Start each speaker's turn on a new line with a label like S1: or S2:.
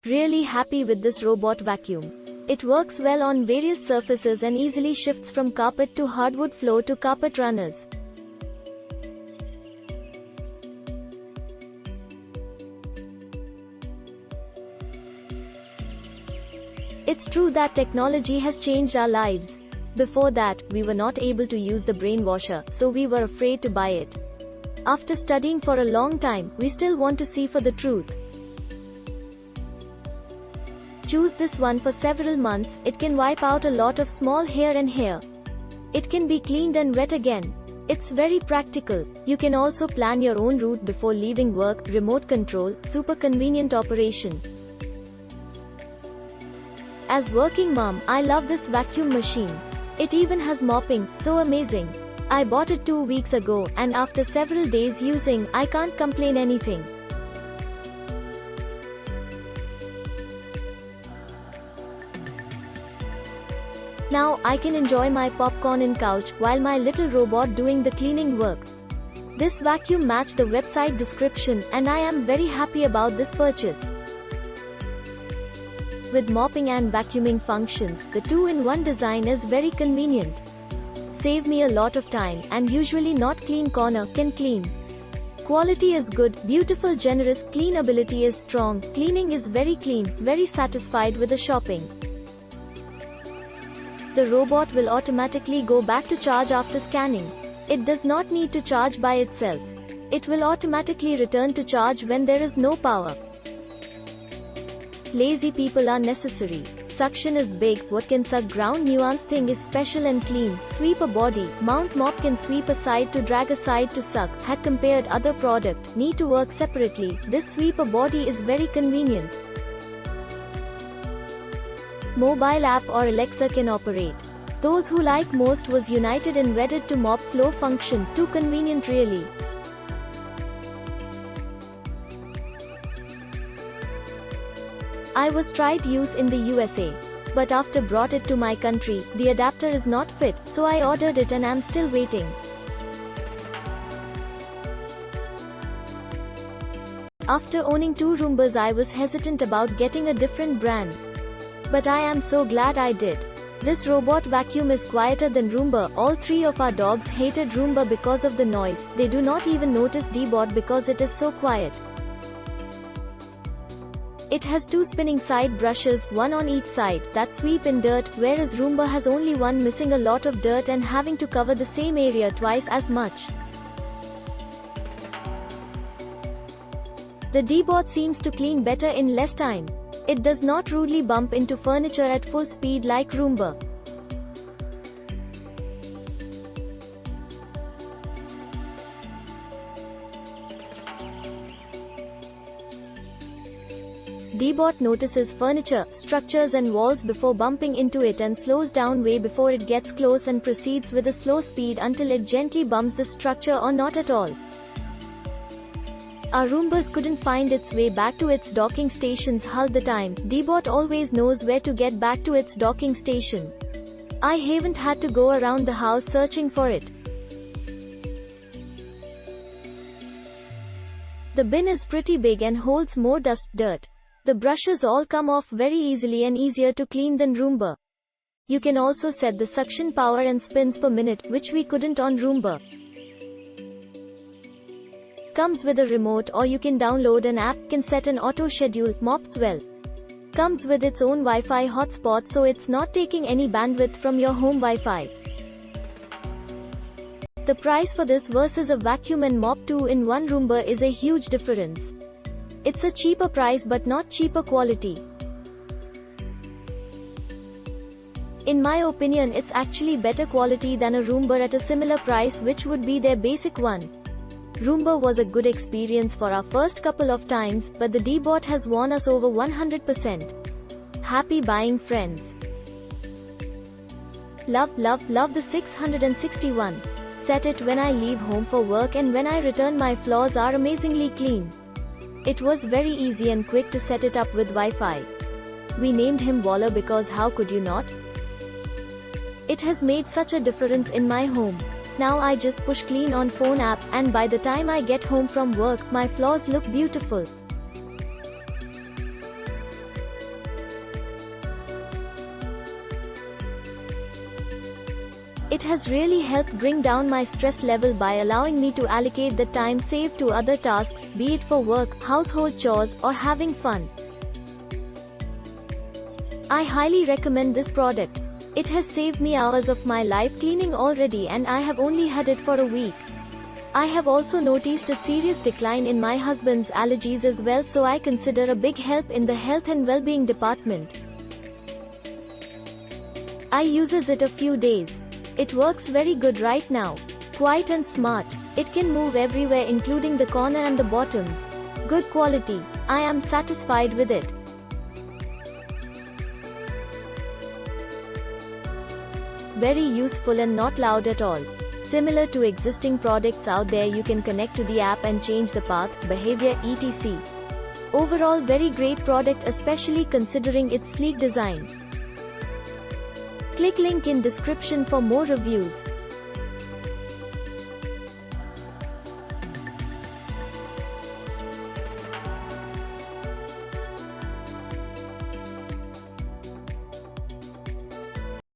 S1: Really happy with this robot vacuum. It works well on various surfaces and easily shifts from carpet to hardwood floor to carpet runners. It's true that technology has changed our lives. Before that, we were not able to use the brain washer, so we were afraid to buy it. After studying for a long time, we still want to see for the truth. Choose this one for several months. It can wipe out a lot of small hair and hair. It can be cleaned and wet again. It's very practical. You can also plan your own route before leaving work. Remote control, super convenient operation. As working mom, I love this vacuum machine. It even has mopping, so amazing. I bought it 2 weeks ago, and after several days using, I can't complain anything. Now, I can enjoy my popcorn in couch, while my little robot doing the cleaning work. This vacuum matched the website description, and I am very happy about this purchase. With mopping and vacuuming functions, the 2-in-1 design is very convenient. Save me a lot of time, and usually not clean corner can clean. Quality is good, beautiful, generous, cleanability is strong, cleaning is very clean, very satisfied with the shopping. The robot will automatically go back to charge after scanning. It does not need to charge by itself. It will automatically return to charge when there is no power. Lazy people are necessary. Suction is big, what can suck ground nuance thing is special and clean. Sweep a body, mount mop can sweep aside to drag aside to suck. Had compared other product, need to work separately. This sweep a body is very convenient. Mobile app or Alexa can operate. Those who like most was United and wedded to mop flow function, too convenient really. I was tried use in the USA. But after brought it to my country, the adapter is not fit, so I ordered it and am still waiting. After owning 2 Roombas I was hesitant about getting a different brand. But I am so glad I did. This robot vacuum is quieter than Roomba. All 3 of our dogs hated Roomba because of the noise. They do not even notice D-Bot because it is so quiet. It has 2 spinning side brushes, one on each side, that sweep in dirt, whereas Roomba has only one, missing a lot of dirt and having to cover the same area twice as much. The D-Bot seems to clean better in less time. It does not rudely bump into furniture at full speed like Roomba. D-Bot notices furniture, structures and walls before bumping into it and slows down way before it gets close and proceeds with a slow speed until it gently bumps the structure or not at all. Our Roombas couldn't find its way back to its docking stations half the time. D-Bot always knows where to get back to its docking station. I haven't had to go around the house searching for it. The bin is pretty big and holds more dirt. The brushes all come off very easily and easier to clean than Roomba. You can also set the suction power and spins per minute, which we couldn't on Roomba. Comes with a remote or you can download an app, can set an auto schedule, mops well. Comes with its own Wi-Fi hotspot so it's not taking any bandwidth from your home Wi-Fi. The price for this versus a vacuum and mop 2-in-1 Roomba is a huge difference. It's a cheaper price but not cheaper quality. In my opinion it's actually better quality than a Roomba at a similar price, which would be their basic one. Roomba was a good experience for our first couple of times, but the D-Bot has won us over 100%. Happy buying, friends. Love the 661. Set it when I leave home for work and when I return my floors are amazingly clean. It was very easy and quick to set it up with Wi-Fi. We named him Waller because how could you not? It has made such a difference in my home. Now I just push clean on phone app, and by the time I get home from work, my floors look beautiful. It has really helped bring down my stress level by allowing me to allocate the time saved to other tasks, be it for work, household chores, or having fun. I highly recommend this product. It has saved me hours of my life cleaning already, and I have only had it for a week. I have also noticed a serious decline in my husband's allergies as well, so I consider a big help in the health and well-being department. I uses it a few days. It works very good right now. Quiet and smart. It can move everywhere including the corner and the bottoms. Good quality. I am satisfied with it. Very useful and not loud at all. Similar to existing products out there, you can connect to the app and change the path, behavior, etc. Overall, very great product, especially considering its sleek design. Click link in description for more reviews.